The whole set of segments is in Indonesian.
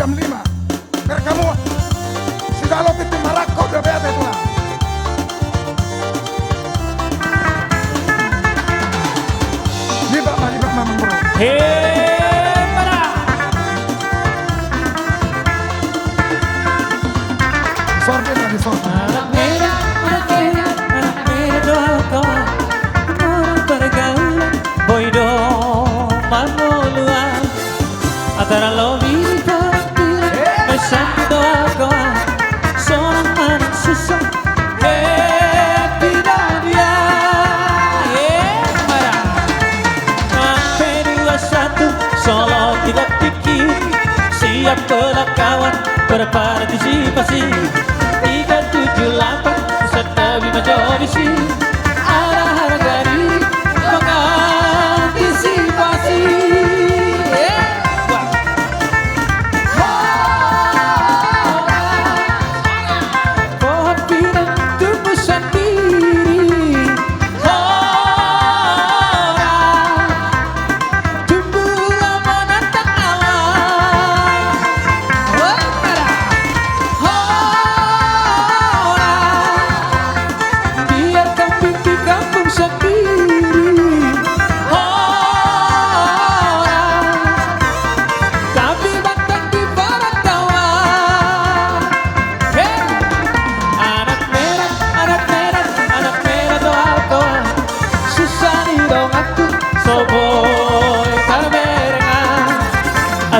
jam 5. Biar kamu sudah lo titik marako udah bete tuh. Libat mamang bro. Para. Sorte lagi sorte. Anak merah, anak merah, anak merah doa kawan. Orang pergaulan, boy doma luar. Antara lobi perempuan, bersatu doa kawan. Seorang anak susah, tidak dia. Marah. Sampai 21, solo tidak pikir. Siap pelak kawan, berpartisipasi. 378 peserta Bima Jodisi. Ada harga diri mengantisipasi. Pohon pinang tumbuh sendiri. Tumbuhlah menatap awan. Biarkan mimpi kampung sendiri. Tapi Batak di perantauan. Anak merah, anak merah, anak merah doa kawan. Susah nih dong aku, soboy karberengan.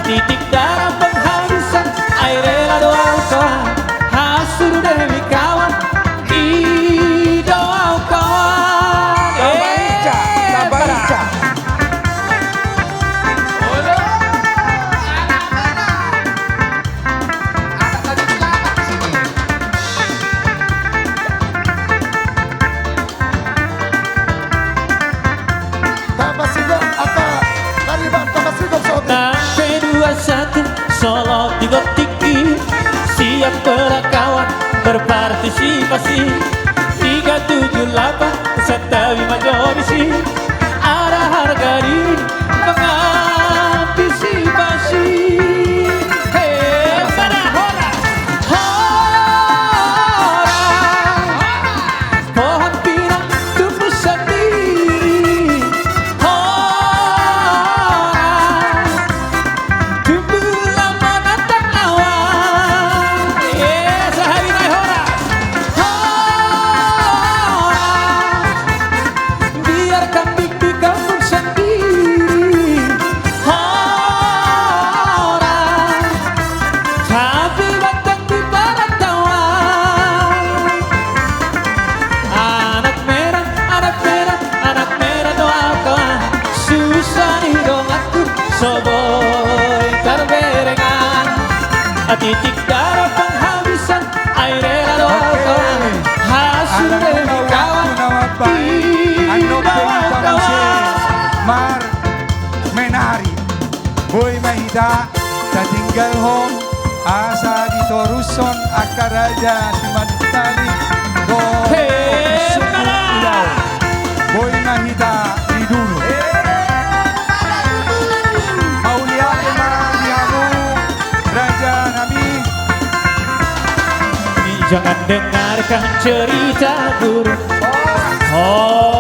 Titik darah penghabisan, air rela doa kawan. Hasur dewi kawan, di doa kawan. Tambah Ica, tambah Ica. Tambah sigok atau kalibat tambah sigok sorte. Sampai 21 solo tiga tiki. Siap pelakawan berpartisipasi. 378 peserta Bima Jodisi. Ada harga diri mengantisipasi. Pada hora. Pohon pinang tumbuh sendiri. Tumbuhlah menatap awan. Sehari naik hora. Biarkan mimpi kampung sendiri. Tapi Batak di perantauan. Anak merah, anak merah, anak merah doa kawan. Susah nih dong aku, soboy karberengan. Titik darah penghabisan, air rela doa kawan. Hasil dewi kawan, di doa kawan. Mar menari boy mahida tatinggal home asa ditoruson akar raja simanutali do suku ulau boy mahida di dulu Aulia emang raja nami. Jangan dengarkan cerita burung. Oh.